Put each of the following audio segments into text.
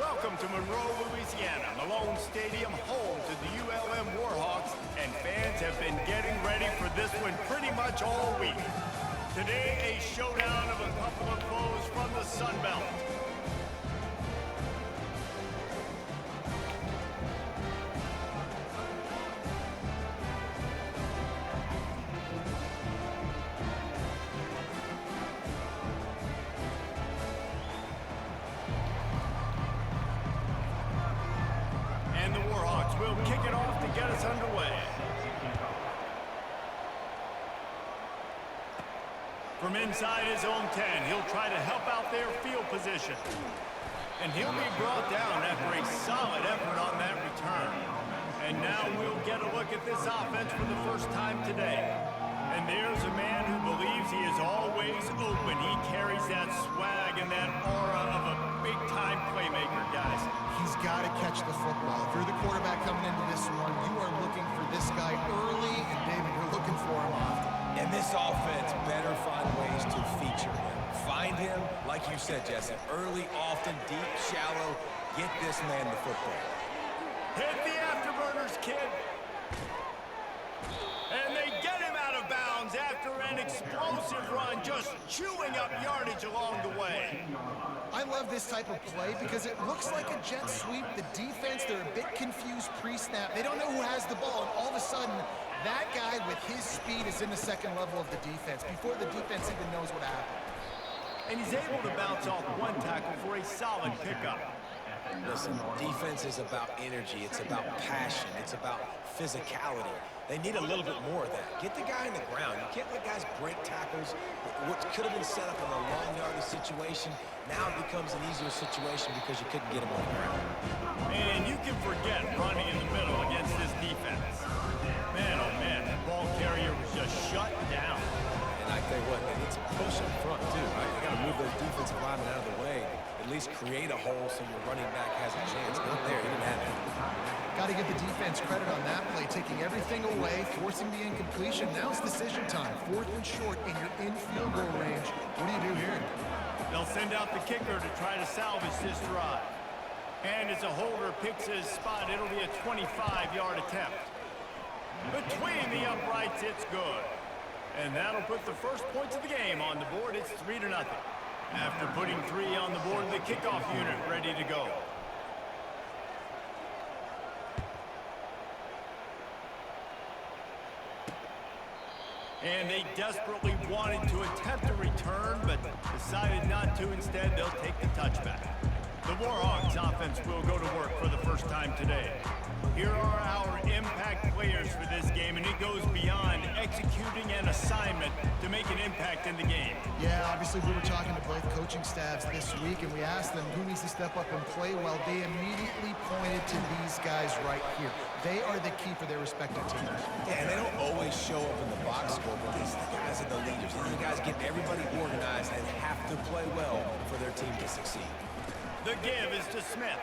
Welcome to Monroe, Louisiana, Malone Stadium, home to the ULM Warhawks, and fans have been getting ready for this one pretty much all week. Today, a showdown of a couple of foes from the Sun Belt. We'll kick it off to get us underway. From inside his own 10, he'll try to help out their field position. And he'll be brought down after a solid effort on that return. And now we'll get a look at this offense for the first time today. And there's a man who believes he is always open. He carries that swag and that aura of a big-time playmaker, guys. He's got to catch the football. If you're the quarterback coming into this one, you are looking for this guy early, and David, you're looking for him often. And this offense better find ways to feature him. Find him, like you said, Jesse, early, often, deep, shallow. Get this man the football. Hit the afterburners, kid. And they get him out of bounds after an explosive run, just chewing up yardage along the way. I love this type of play because it looks like a jet sweep. The defense, they're a bit confused pre-snap. They don't know who has the ball, and all of a sudden, that guy with his speed is in the second level of the defense before the defense even knows what happened. And he's able to bounce off one tackle for a solid pickup. Listen, defense is about energy. It's about passion. It's about physicality. They need a little bit more of that. Get the guy in the ground. You can't let guys break tackles. What could have been set up in a long yardage situation, now it becomes an easier situation because you couldn't get him on the ground. And you can forget running in the middle against this defense. Man, oh man, that ball carrier was just shut down. And I tell you what, they need some push up front too, right? You got to move those defensive linemen out of the way. At least create a hole so your running back has a chance. Not there, he didn't have it. Got to give the defense credit on that play, taking everything away, forcing the incompletion. Now it's decision time. 4th and short, and you're in field goal range. What do you do here? They'll send out the kicker to try to salvage this drive. And as a holder picks his spot, it'll be a 25-yard attempt. Between the uprights, it's good. And that'll put the first points of the game on the board. It's 3-0. After putting 3 on the board, the kickoff unit ready to go. And they desperately wanted to attempt a return, but decided not to. Instead, they'll take the touchback. The Warhawks offense will go to work for the first time today. Here are our impact players for this game, and it goes beyond executing an assignment to make an impact in the game. Yeah, obviously we were talking to both coaching staffs this week, and we asked them who needs to step up and play well. They immediately pointed to these guys right here. They are the key for their respective teams. Yeah, and they don't always show up in the box score, but these guys are the leaders. These guys get everybody organized and have to play well for their team to succeed. The give is to Smith.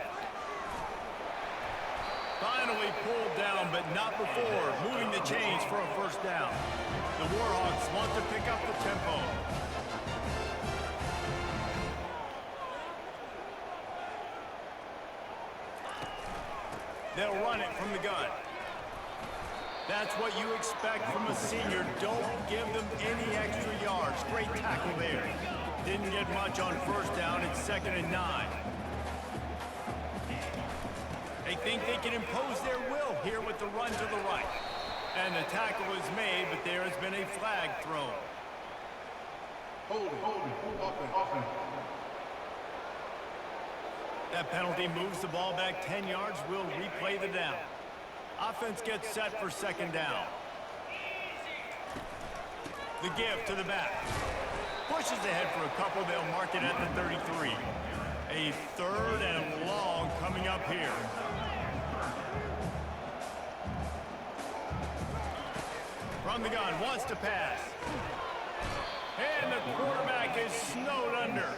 Finally pulled down, but not before moving the chains for a first down. The Warhawks want to pick up the tempo. They'll run it from the gun. That's what you expect from a senior. Don't give them any extra yards. Great tackle there. Didn't get much on first down. It's 2nd and 9. They think they can impose their will here with the run to the right. And the tackle is made, but there has been a flag thrown. Hold. That penalty moves the ball back 10 yards. We'll replay the down. Offense gets set for 2nd down. The give to the back. Pushes ahead for a couple. They'll mark it at the 33. A 3rd and long coming up here. From the gun, wants to pass. And the quarterback is snowed under.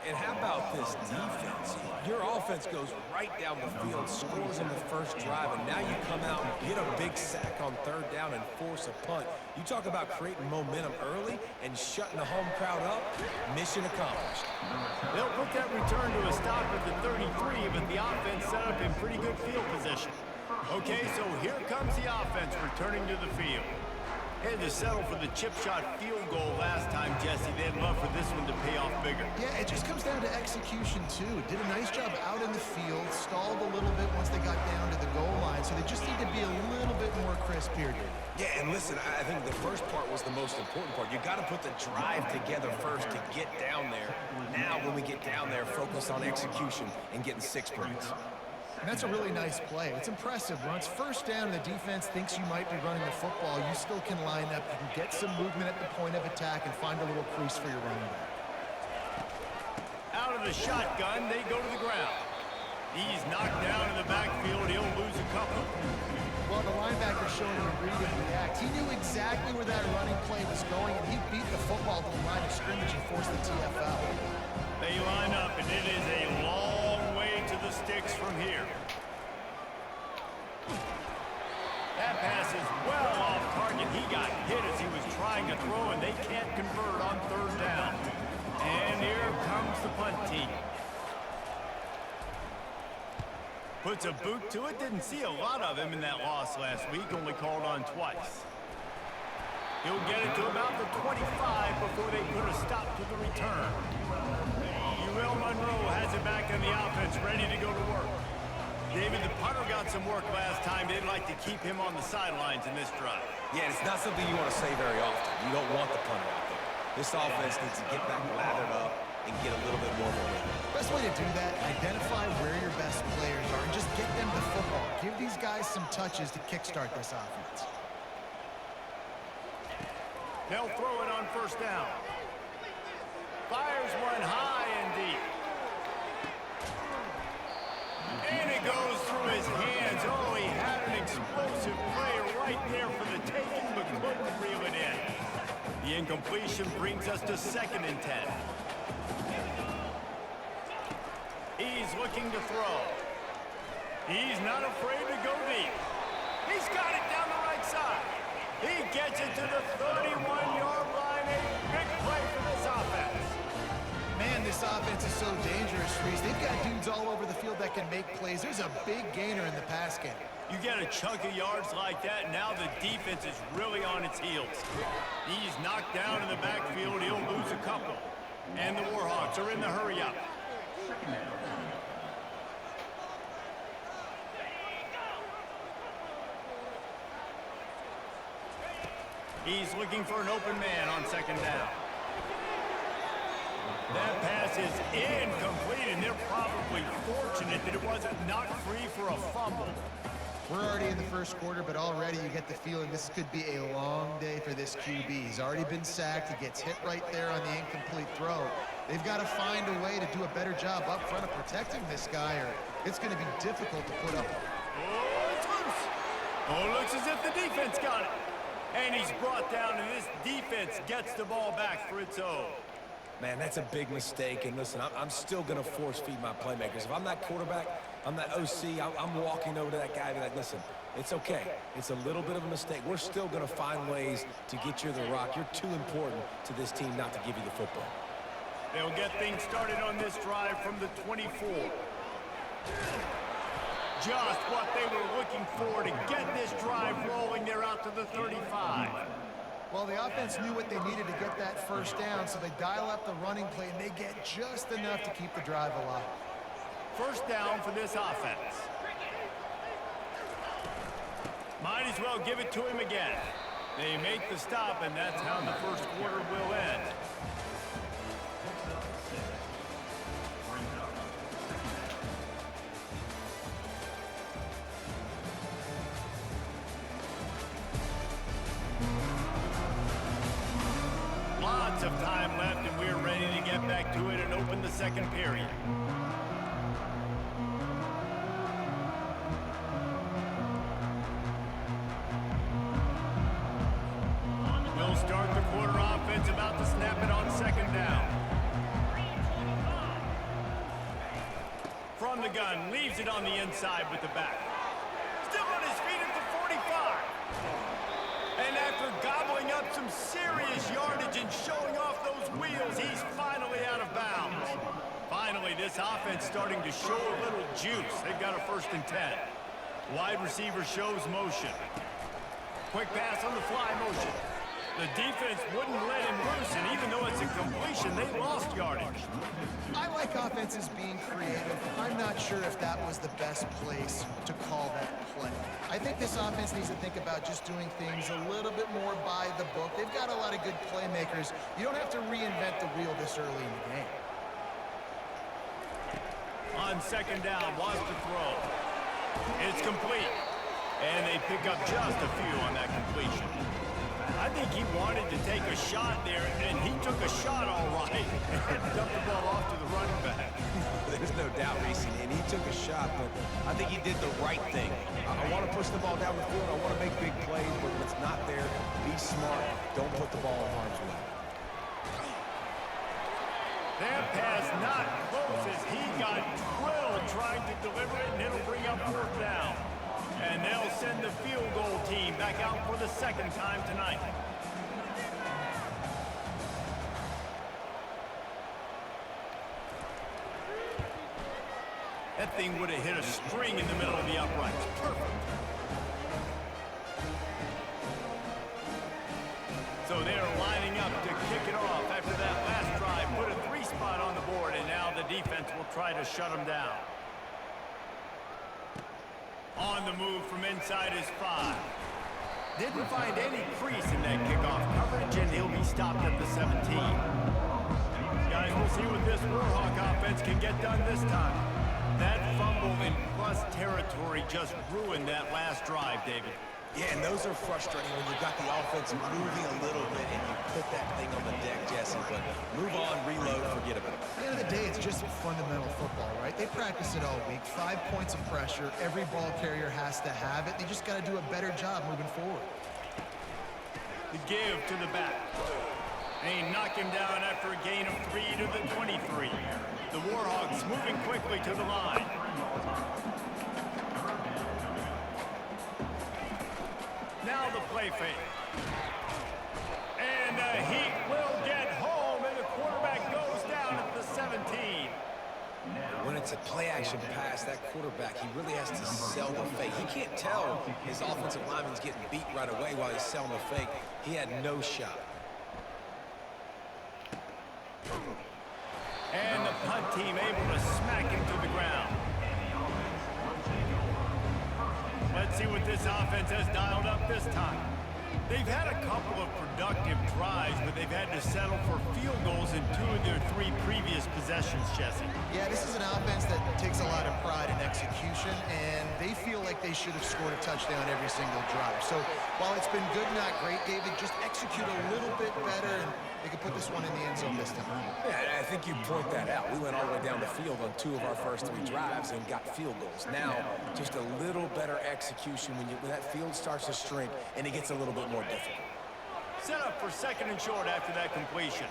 And how about this defense? Your offense goes right down the field, scores in the first drive, and now you come out and get a big sack on third down and force a punt. You talk about creating momentum early and shutting the home crowd up. Mission accomplished. They'll put that return to a stop at the 33, but the offense set up in pretty good field position. Okay, so here comes the offense returning to the field. Had to settle for the chip shot field goal last time, Jesse. They'd love for this one to pay off bigger. Yeah, it just comes down to execution, too. Did a nice job out in the field, stalled a little bit once they got down to the goal line, so they just need to be a little bit more crisp here, David. Yeah, and listen, I think the first part was the most important part. You got to put the drive together first to get down there. Now, when we get down there, focus on execution and getting 6 points. And that's a really nice play. It's impressive. When it's first down and the defense thinks you might be running the football, you still can line up. You can get some movement at the point of attack and find a little crease for your running back. Out of the shotgun, they go to the ground. He's knocked down in the backfield. He'll lose a couple. Well, the linebacker showing him read and react. He knew exactly where that running play was going, and he beat the football to the line of scrimmage and forced the TFL. They line up, and it is a long way to the sticks from here. That pass is well off target. He got hit as he was trying to throw, and they can't convert on third down. And here comes the punt team. Puts a boot to it. Didn't see a lot of him in that loss last week. Only called on twice. He'll get it to about the 25 before they put a stop to the return. UL Monroe has it back on the offense, ready to go to work. David, the punter got some work last time. They'd like to keep him on the sidelines in this drive. Yeah, it's not something you want to say very often. You don't want the punter out there. This offense needs to get back lathered up and get a little bit more momentum. Best way to do that, identify where your best players are and just get them the football. Give these guys some touches to kickstart this offense. They'll throw it on first down. Fires one high and deep. And it goes through his hands. Oh, he had an explosive play right there for the taking, but couldn't reel it in. The incompletion brings us to 2nd and 10. He's looking to throw. He's not afraid to go deep. He's got it down the right side. He gets it to the 31-yard line. A big play for this offense. Man, this offense is so dangerous, Reese. They've got dudes all over the field that can make plays. There's a big gainer in the pass game. You get a chunk of yards like that, now the defense is really on its heels. He's knocked down in the backfield. He'll lose a couple. And the Warhawks are in the hurry-up. He's looking for an open man on 2nd down. That pass is incomplete, and they're probably fortunate that it wasn't knocked free for a fumble. We're already in the first quarter, but already you get the feeling this could be a long day for this QB. He's already been sacked. He gets hit right there on the incomplete throw. They've got to find a way to do a better job up front of protecting this guy, or it's going to be difficult to put up. Oh, it's loose. Oh, looks as if the defense got it. And he's brought down, and this defense gets the ball back for its own. Man, that's a big mistake. And listen, I'm still going to force feed my playmakers. If I'm that quarterback, I'm that OC, I'm walking over to that guy and be like, listen, it's okay. It's a little bit of a mistake. We're still going to find ways to get you the rock. You're too important to this team not to give you the football. They'll get things started on this drive from the 24. Just what they were looking for to get this drive rolling. They're out to the 35. Well, the offense knew what they needed to get that first down, so they dial up the running play, and they get just enough to keep the drive alive. First down for this offense. Might as well give it to him again. They make the stop, and that's how the first quarter will end. Lots of time left, and we're ready to get back to it and open the second period. We'll start the quarter offense, about to snap it on 2nd down. From the gun, leaves it on the inside with the back. Still on his feet at the 45. And after gobbling up some serious yardage and showing off those wheels, he's finally out of bounds. Finally, this offense starting to show a little juice. They've got a 1st and 10. Wide receiver shows motion. Quick pass on the fly motion. The defense wouldn't let him loose, and even though it's a completion, they lost yardage. I like offenses being creative. I'm not sure if that was the best place to call that play. I think this offense needs to think about just doing things a little bit more by the book. They've got a lot of good playmakers. You don't have to reinvent the wheel this early in the game. On 2nd down, wants to throw. It's complete. And they pick up just a few on that completion. I think he wanted to take a shot there, and he took a shot all right. And dumped the ball off to the running back. There's no doubt, Reese, and he took a shot, but I think he did the right thing. I want to push the ball down the field. I want to make big plays, but when it's not there, be smart. Don't put the ball in harm's way. That pass not close as he got drilled trying to deliver it, and it'll bring up 4th down. And they'll send the field goal team back out for the 2nd time tonight. That thing would have hit a string in the middle of the uprights. Perfect. So they're lining up to kick it off after that last drive. Put a 3-spot on the board, and now the defense will try to shut them down. On the move from inside his 5. Didn't find any crease in that kickoff coverage, and he'll be stopped at the 17. Guys, we'll see what this Warhawk offense can get done this time. That fumble in plus territory just ruined that last drive, David. Yeah, and those are frustrating when you got the offense moving a little bit and you put that thing on the deck, Jesse. But move on, reload, forget about it. At the end of the day, it's just fundamental football, right? They practice it all week. 5 points of pressure. Every ball carrier has to have it. They just got to do a better job moving forward. The give to the back. They knock him down after a gain of 3 to the 23. The Warhawks moving quickly to the line. Now the play fake. And the Heat will get home, and the quarterback goes down at the 17. When it's a play-action pass, that quarterback, he really has to sell the fake. He can't tell his offensive lineman's getting beat right away while he's selling the fake. He had no shot. And the punt team able to smack him to the ground. Let's see what this offense has dialed up this time. They've had a couple of productive drives, but they've had to settle for field goals in 2 of their 3 previous possessions, Jesse. Yeah, this is an offense that takes a lot of pride in execution, and they feel like they should have scored a touchdown every single drive. So while it's been good, not great, David, just execute a little bit better, and they can put this one in the end zone this time. Yeah, I think you point that out. We went all the way down the field on 2 of our first 3 drives and got field goals. Now, just a little better execution when that field starts to shrink and it gets a little bit more difficult. Set up for 2nd and short after that completion.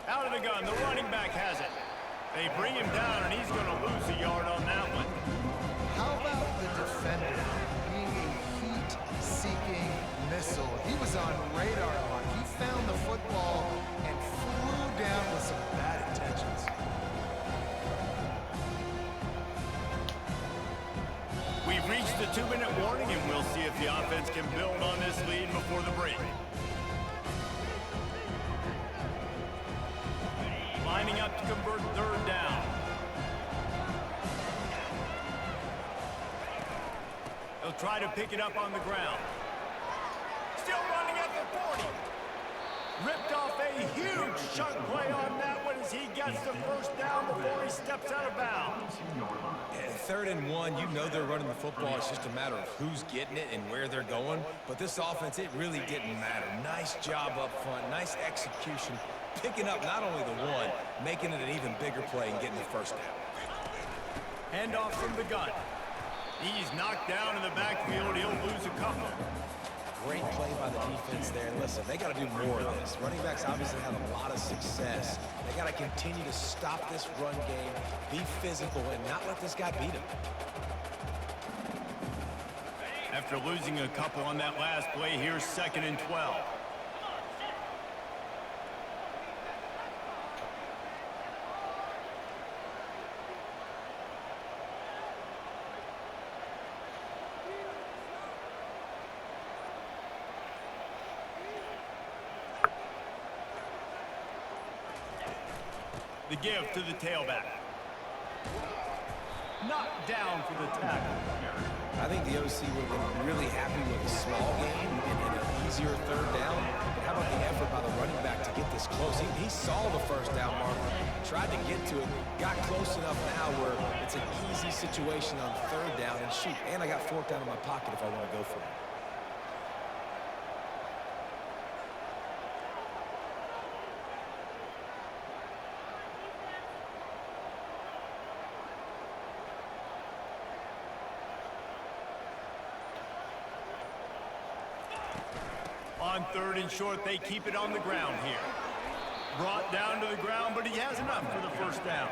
Out of the gun, the running back has it. They bring him down, and he's going to lose a yard on that one. How about the defender being a heat-seeking missile? He was on radar lock. He found the football and flew down with some bad intentions. We've reached the 2-minute warning, and we'll see if the offense can build on this lead before the break. Lining up to convert 3rd down. They'll try to pick it up on the ground. Still running at the 40. Ripped off off a huge chunk play on that one as he gets the first down before he steps out of bounds. Third and 1, you know they're running the football. It's just a matter of who's getting it and where they're going. But this offense, it really didn't matter. Nice job up front, nice execution, picking up not only the one, making it an even bigger play and getting the first down. Handoff from the gun. He's knocked down in the backfield. He'll lose a couple. Great play by the defense there. And listen, they got to do more of this. Running backs obviously have a lot of success. They got to continue to stop this run game, be physical, and not let this guy beat him. After losing a couple on that last play, here's 2nd and 12. The give to the tailback. Knocked down for the tackle. I think the OC would have been really happy with a small gain and an easier third down. But how about the effort by the running back to get this close? He saw the first down marker, tried to get to it, got close enough now where it's an easy situation on third down. And shoot, and I got 4th down in my pocket if I want to go for it. On 3rd and short, they keep it on the ground here. Brought down to the ground, but he has enough for the first down.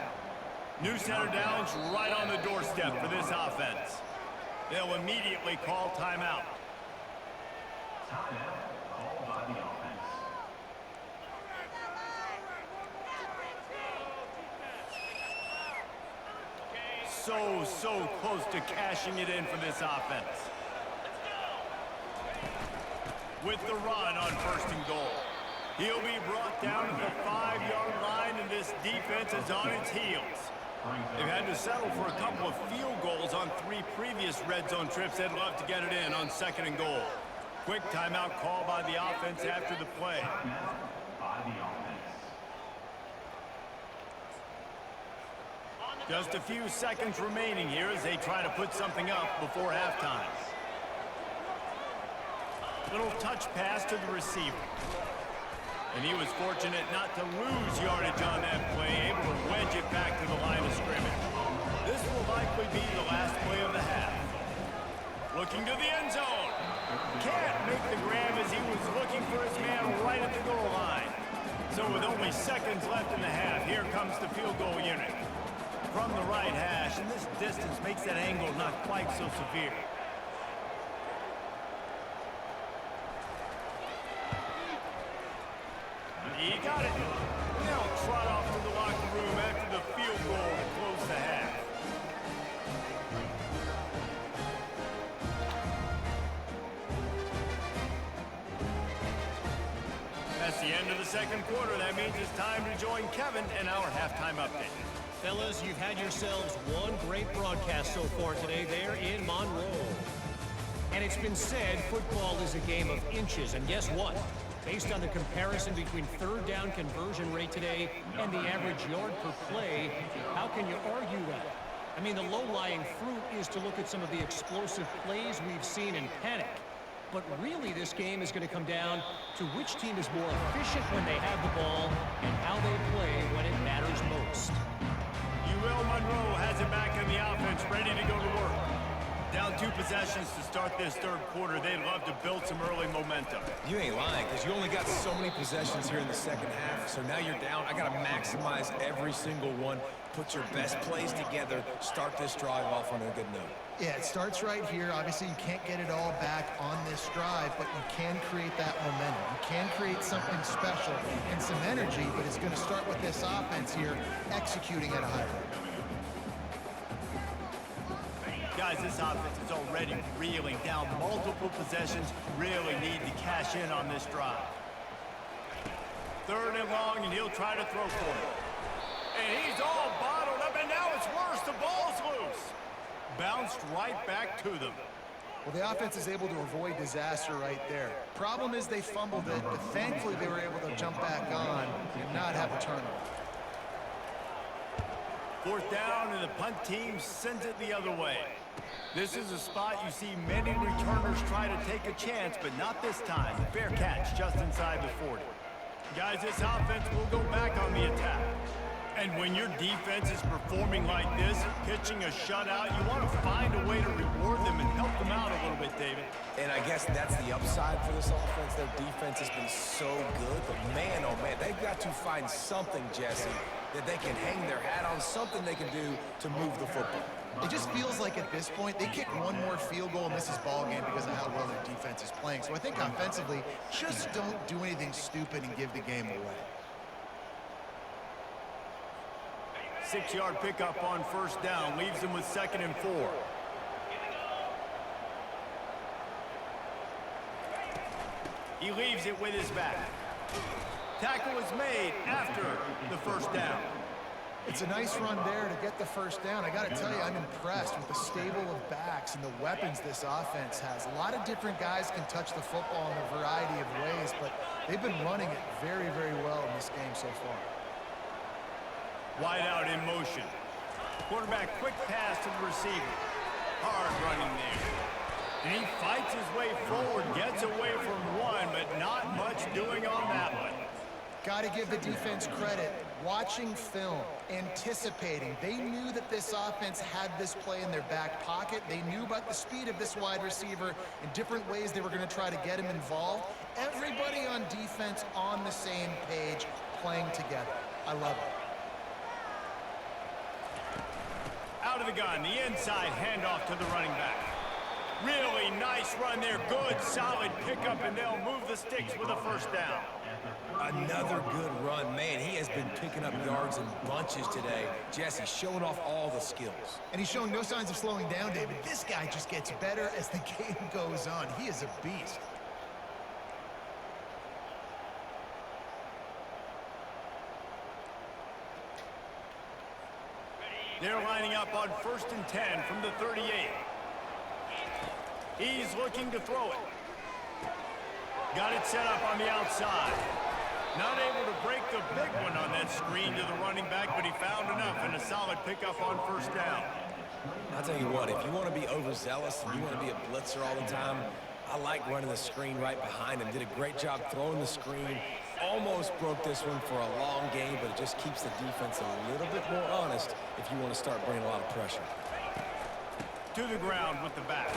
New center down's right on the doorstep for this offense. They'll immediately call timeout. Called by the offense. So close to cashing it in for this offense. With the run on 1st and goal. He'll be brought down to the 5-yard line, and this defense is on its heels. They've had to settle for a couple of field goals on 3 previous red zone trips. They'd love to get it in on 2nd and goal. Quick timeout call by the offense after the play. By the offense. Just a few seconds remaining here as they try to put something up before halftime. Little touch pass to the receiver. And he was fortunate not to lose yardage on that play, able to wedge it back to the line of scrimmage. This will likely be the last play of the half. Looking to the end zone. Can't make the grab as he was looking for his man right at the goal line. So with only seconds left in the half, here comes the field goal unit. From the right hash, and this distance makes that angle not quite so severe. He got it. Now trot off to the locker room after the field goal to close the half. That's the end of the 2nd quarter. That means it's time to join Kevin and our halftime update. Fellas, you've had yourselves one great broadcast so far today there in Monroe. And it's been said football is a game of inches, and guess what? Based on the comparison between 3rd down conversion rate today and the average yard per play, how can you argue that? I mean, the low-lying fruit is to look at some of the explosive plays we've seen in panic. But really, this game is going to come down to which team is more efficient when they have the ball and how they play when it matters most. UL Monroe has it back in the offense, ready to go to work. Down 2 possessions to start this 3rd quarter. They'd love to build some early momentum. You ain't lying, because you only got so many possessions here in the 2nd half. So now you're down. I got to maximize every single one. Put your best plays together. Start this drive off on a good note. Yeah, it starts right here. Obviously, you can't get it all back on this drive, but you can create that momentum. You can create something special and some energy, but it's going to start with this offense here executing at a high rate. Guys, this offense is already reeling down multiple possessions. Really need to cash in on this drive. 3rd and long, and he'll try to throw for it. And he's all bottled up, and now it's worse. The ball's loose. Bounced right back to them. Well, the offense is able to avoid disaster right there. Problem is they fumbled it, but thankfully they were able to jump back on and not have a turnover. Fourth down, and the punt team sends it the other way. This is a spot you see many returners try to take a chance, but not this time. Fair catch just inside the 40. Guys, this offense will go back on the attack. And when your defense is performing like this, pitching a shutout, you want to find a way to reward them and help them out a little bit, David. And I guess that's the upside for this offense. Their defense has been so good, but man, oh man, they've got to find something, Jesse, that they can hang their hat on, something they can do to move the football. It just feels like at this point, they kick one more field goal and this is ball game because of how well their defense is playing. So I think offensively, just don't do anything stupid and give the game away. 6-yard pickup on first down leaves them with 2nd and 4. He leaves it with his back. Tackle is made after the first down. It's a nice run there to get the first down. I got to tell you, I'm impressed with the stable of backs and the weapons this offense has. A lot of different guys can touch the football in a variety of ways, but they've been running it very, very well in this game so far. Wide out in motion. Quarterback quick pass to the receiver. Hard running there. And he fights his way forward, gets away from one, but not much doing on that one. Got to give the defense credit. Watching film, anticipating. They knew that this offense had this play in their back pocket. They knew about the speed of this wide receiver and different ways they were going to try to get him involved. Everybody on defense on the same page, playing together. I love it. Out of the gun, the inside handoff to the running back. Really nice run there. Good, solid pickup, and they'll move the sticks with a first down. Another good run. Man, he has been picking up yards in bunches today. Jesse showing off all the skills. And he's showing no signs of slowing down, David. This guy just gets better as the game goes on. He is a beast. They're lining up on 1st and 10 from the 38. He's looking to throw it. Got it set up on the outside. Not able to break the big one on that screen to the running back, but he found enough and a solid pickup on first down. I'll tell you what, if you want to be overzealous and you want to be a blitzer all the time, I like running the screen right behind him. Did a great job throwing the screen. Almost broke this one for a long game, but it just keeps the defense a little bit more honest if you want to start bringing a lot of pressure. To the ground with the back.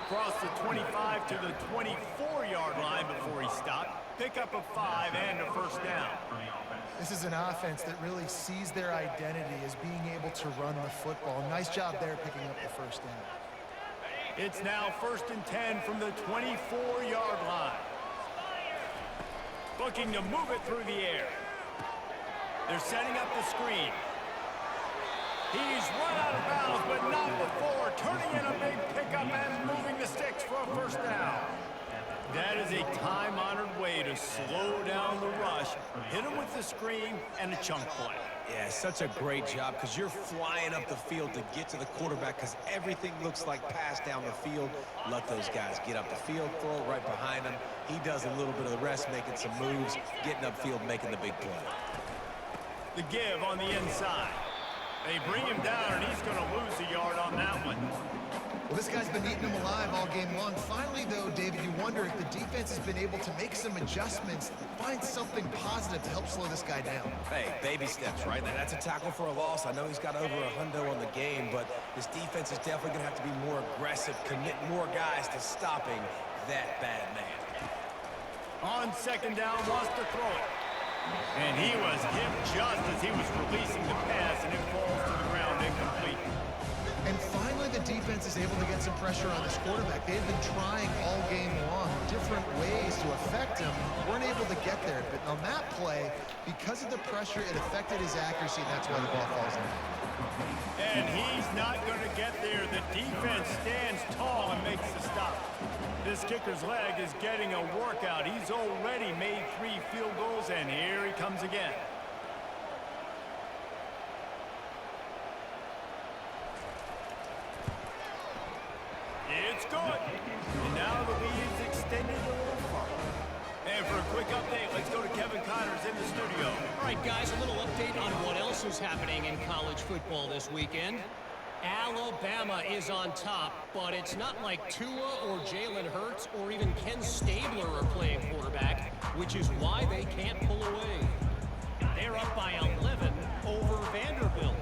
Across the 25 to the 24-yard line before he stopped. Pickup of 5 and a first down. This is an offense that really sees their identity as being able to run the football. Nice job there picking up the first down. It's now 1st and 10 from the 24-yard line. Looking to move it through the air. They're setting up the screen. He's run out of bounds, but not before. Turning in a big pickup and moving the sticks for a first down. That is a time-honored way to slow down the rush, hit him with the screen, and a chunk play. Yeah, such a great job because you're flying up the field to get to the quarterback because everything looks like pass down the field. Let those guys get up the field, throw it right behind him. He does a little bit of the rest, making some moves, getting upfield, making the big play. The give on the inside. They bring him down, and he's going to lose a yard on that one. Well, this guy's been eating him alive all game long. Finally, though, David, you wonder if the defense has been able to make some adjustments, find something positive to help slow this guy down. Hey, baby steps, right? That's a tackle for a loss. I know he's got over $100 on the game, but this defense is definitely going to have to be more aggressive, commit more guys to stopping that bad man. On 2nd down, wants to throw it. And he was hit just as he was releasing the pass, and it falls to the ground incomplete. And finally, the defense is able to get some pressure on this quarterback. They've been trying all game long different ways to affect him. Weren't able to get there. But on that play, because of the pressure, it affected his accuracy, and that's why the ball falls in. And he's not going to get there. The defense stands tall and makes the stop. This kicker's leg is getting a workout. He's already made 3 field goals, and here he comes again. It's good. And now the lead is extended a little further. And for a quick update, let's go to Kevin Connors in the studio. All right, guys, a little update on what else is happening in college football this weekend. Alabama is on top, but it's not like Tua or Jalen Hurts or even Ken Stabler are playing quarterback, which is why they can't pull away. They're up by 11 over Vanderbilt.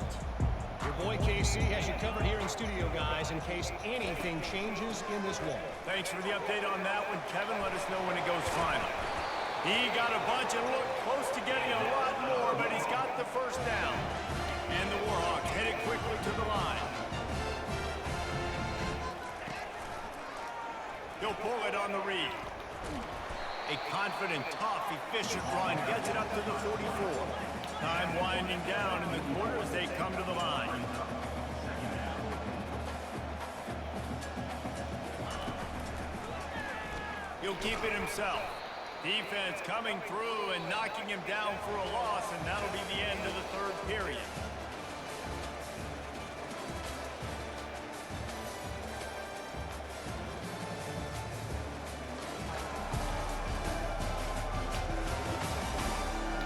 Your boy KC has you covered here in studio, guys, in case anything changes in this one. Thanks for the update on that one, Kevin. Let us know when it goes final. He got a bunch and looked close to getting a lot more, but he's got the first down. And the Warhawks headed quickly to the line. He'll pull it on the read. A confident, tough, efficient run gets it up to the 44. Time winding down in the quarter as they come to the line. He'll keep it himself. Defense coming through and knocking him down for a loss, and that'll be the end of the third period.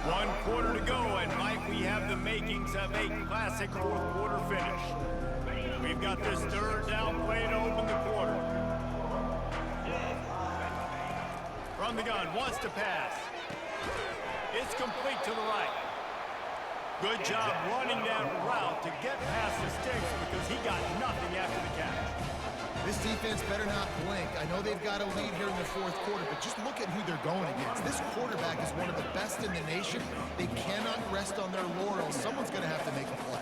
One quarter to go, and Mike, we have the makings of a classic fourth quarter finish. We've got this third down play to open the quarter. From the gun, wants to pass. It's complete to the right. Good job running that route to get past the sticks because he got nothing after the catch. This defense better not blink. I know they've got a lead here in the fourth quarter, but just look at who they're going against. This quarterback is one of the best in the nation. They cannot rest on their laurels. Someone's going to have to make a play.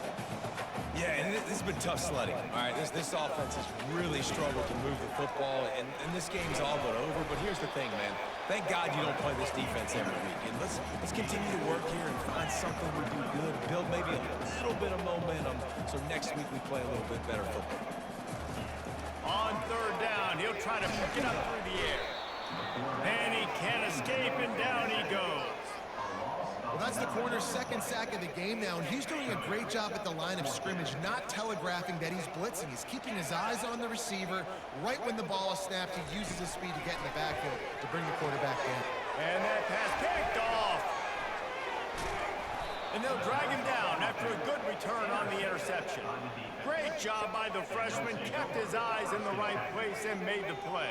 Yeah, and this has been tough sledding. All right, this offense has really struggled to move the football, and this game's all but over. But here's the thing, man. Thank God you don't play this defense every week. And let's continue to work here and find something we do good, build maybe a little bit of momentum, so next week we play a little bit better football. On third down, he'll try to pick it up through the air. And he can't escape, and down he goes. Well, that's the corner's second sack of the game now, and he's doing a great job at the line of scrimmage, not telegraphing that he's blitzing. He's keeping his eyes on the receiver. Right when the ball is snapped, he uses his speed to get in the backfield to bring the quarterback down. And that pass picked off. And they'll drag him down after a good return on the interception. Great job by the freshman, kept his eyes in the right place and made the play.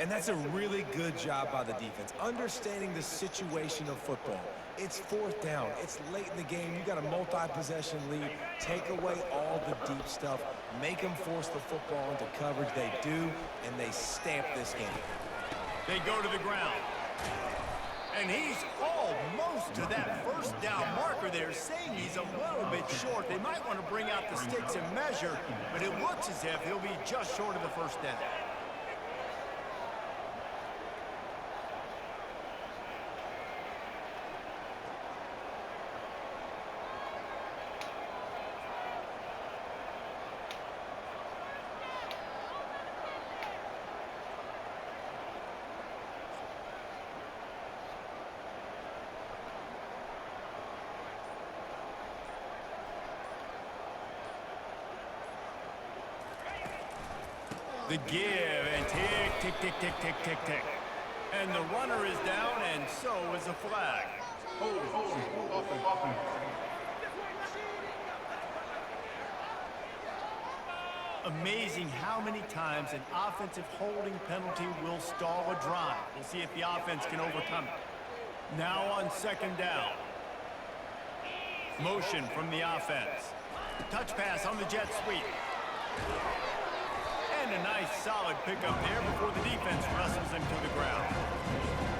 And that's a really good job by the defense, understanding the situation of football. It's fourth down. It's late in the game. You got a multi-possession lead. Take away all the deep stuff. Make them force the football into coverage. They do, and they stamp this game. They go to the ground. And he's almost to that first down marker there, saying he's a little bit short. They might want to bring out the sticks and measure, but it looks as if he'll be just short of the first down. The give, and tick, tick, tick, tick, tick, tick, tick. And the runner is down, and so is the flag. Amazing how many times an offensive holding penalty will stall a drive. We'll see if the offense can overcome it. Now on second down. Motion from the offense. Touch pass on the jet sweep. And a nice solid pickup there before the defense wrestles him to the ground.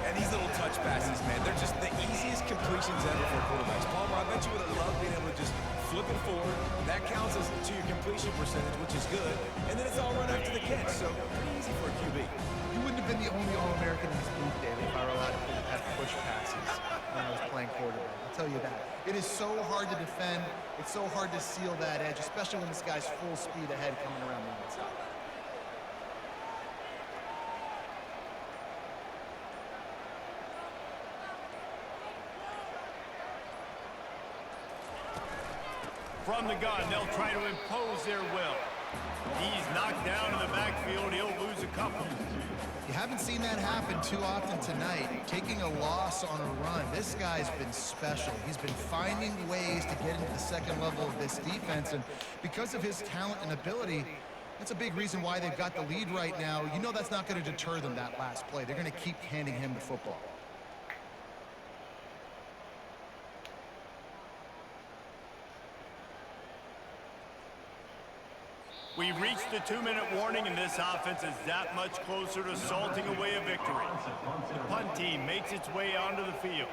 And these little touch passes, man, they're just the easiest completions ever for quarterbacks. Palmer, I bet you would have loved being able to just flip it forward. That counts as to your completion percentage, which is good. And then it's all run after the catch, so pretty easy for a QB. You wouldn't have been the only All-American in this booth, David, if I were allowed to have push passes when I was playing quarterback. I'll tell you that. It is so hard to defend. It's so hard to seal that edge, especially when this guy's full speed ahead coming around the inside. From the gun, they'll try to impose their will. He's knocked down in the backfield. He'll lose a couple. You haven't seen that happen too often tonight, taking a loss on a run. This guy's been special. He's been finding ways to get into the second level of this defense, and because of his talent and ability, that's a big reason why they've got the lead right now. You know that's not going to deter them, that last play. They're going to keep handing him the football. We've reached the 2-minute warning, and this offense is that much closer to salting away a victory. The punt team makes its way onto the field.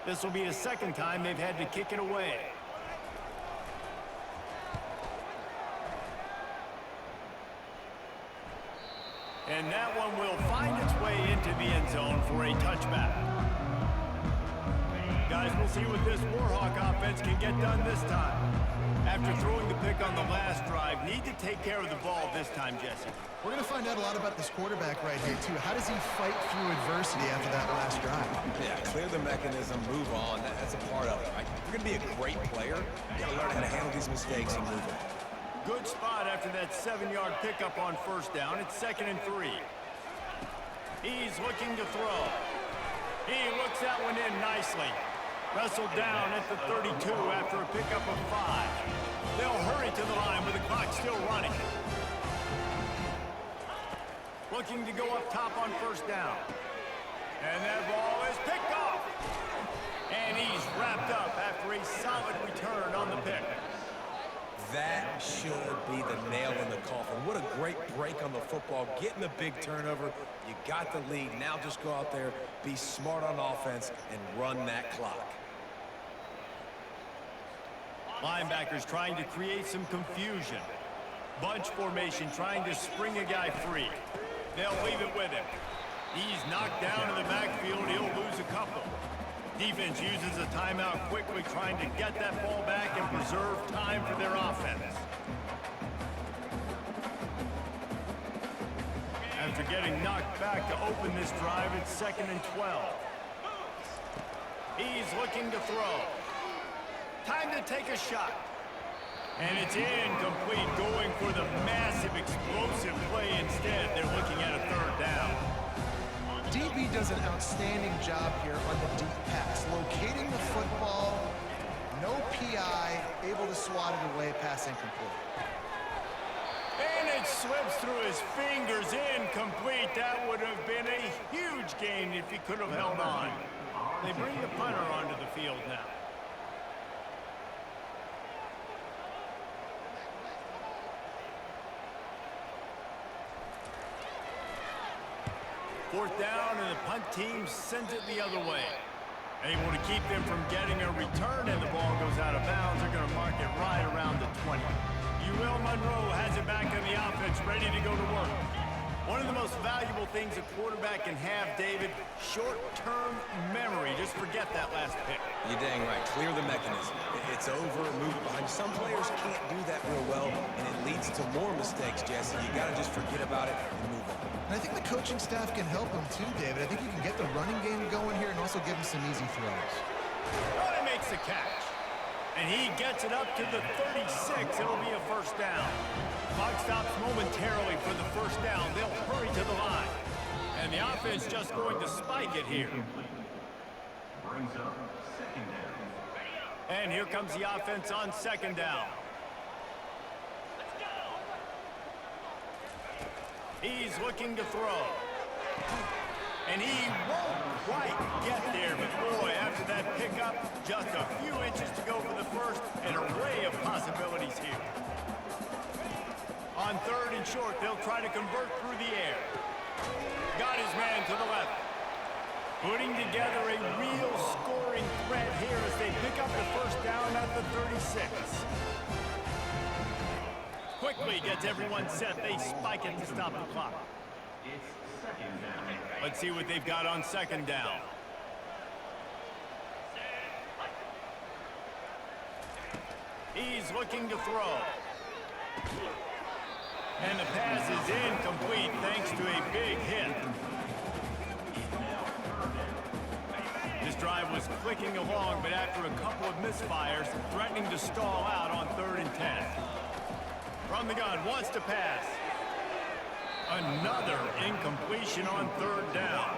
This will be the second time they've had to kick it away. And that one will find its way into the end zone for a touchback. Guys, we'll see what this Warhawk offense can get done this time. After throwing the pick on the last drive, need to take care of the ball this time, Jesse. We're going to find out a lot about this quarterback right here, too. How does he fight through adversity after that last drive? Yeah, clear the mechanism, move on. That's a part of it, right? If you're going to be a great player, you got to learn how to handle these mistakes and move on. Good spot after that 7-yard pickup on first down. It's 2nd and 3. He's looking to throw. He looks that one in nicely. Wrestled down at the 32 after a pickup of 5. They'll hurry to the line with the clock still running. Looking to go up top on first down. And that ball is picked off. And he's wrapped up after a solid return on the pick. That should be the nail in the coffin. What a great break on the football. Getting the big turnover. You got the lead. Now just go out there, be smart on offense, and run that clock. Linebackers trying to create some confusion. Bunch formation trying to spring a guy free. They'll leave it with him. He's knocked down in the backfield. He'll lose a couple. Defense uses a timeout quickly, trying to get that ball back and preserve time for their offense. After getting knocked back to open this drive, it's 2nd and 12. He's looking to throw. Time to take a shot. And it's incomplete, going for the massive explosive play instead. They're looking at a 3rd down. DB does an outstanding job here on the deep pass, locating the football, no PI, able to swat it away, pass incomplete. And it slips through his fingers, incomplete. That would have been a huge gain if he could have held on. They bring the punter onto the field now. Fourth down, and the punt team sends it the other way. Able to keep them from getting a return, and the ball goes out of bounds. They're going to mark it right around the 20. UL Monroe has it back on the offense, ready to go to work. One of the most valuable things a quarterback can have, David, short-term memory. Just forget that last pick. You're dang right. Clear the mechanism. It's over, move it behind. Some players can't do that real well, and it leads to more mistakes, Jesse. You got to just forget about it and move on. And I think the coaching staff can help him too, David. I think you can get the running game going here and also give him some easy throws. Oh, he makes the catch. And he gets it up to the 36. It'll be a 1st down. Clock stops momentarily for the 1st down. They'll hurry to the line. And the offense just going to spike it here. Brings up 2nd down. And here comes the offense on 2nd down. He's looking to throw. And he won't quite get there, but boy, after that pickup, just a few inches to go for the 1st, an array of possibilities here. On 3rd and short, they'll try to convert through the air. Got his man to the left. Putting together a real scoring threat here as they pick up the 1st down at the 36. Quickly gets everyone set. They spike it to stop the clock. It's 2nd down. Let's see what they've got on 2nd down. He's looking to throw. And the pass is incomplete thanks to a big hit. This drive was clicking along, but after a couple of misfires, threatening to stall out on 3rd and 10. From the gun, wants to pass. Another incompletion on third down.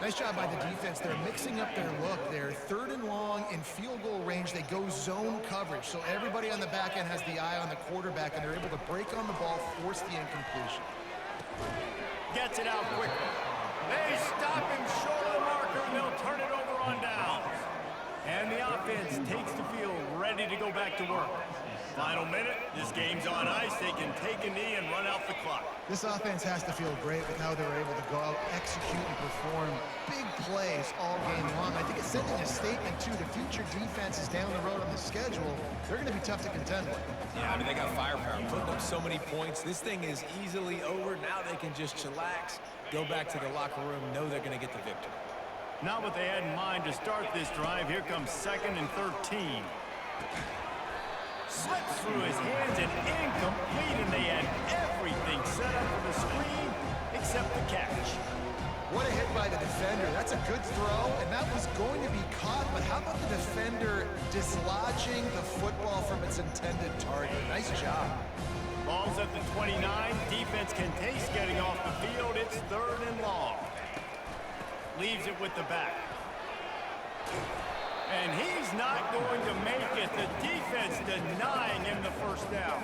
Nice job by the defense. They're mixing up their look. They're third and long in field goal range. They go zone coverage. So everybody on the back end has the eye on the quarterback, and they're able to break on the ball, force the incompletion. Gets it out quickly. They stop him short of the marker, and they'll turn it over on downs. And the offense takes the field, ready to go back to work. Final minute, this game's on ice. They can take a knee and run out the clock. This offense has to feel great with how they were able to go out, execute, and perform big plays all game long. I think it's sending a statement, too, to future defenses down the road on the schedule. They're going to be tough to contend with. Yeah, I mean, they got firepower, putting up so many points. This thing is easily over. Now they can just chillax, go back to the locker room, know they're going to get the victory. Not what they had in mind to start this drive. Here comes 2nd and 13. Slips through his hands and incomplete, and they had everything set up for the screen except the catch. What a hit by the defender. That's a good throw, and that was going to be caught, but how about the defender dislodging the football from its intended target? Nice job. Ball's at the 29. Defense can taste getting off the field. It's 3rd and long. Leaves it with the back. And he's not going to make it. The defense denying him the first down.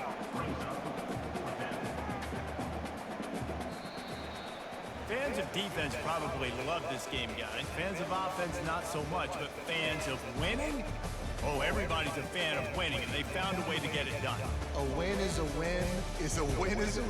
Fans of defense probably love this game, guys. Fans of offense, not so much. But fans of winning? Oh, everybody's a fan of winning, and they found a way to get it done. A win is a win is a win is a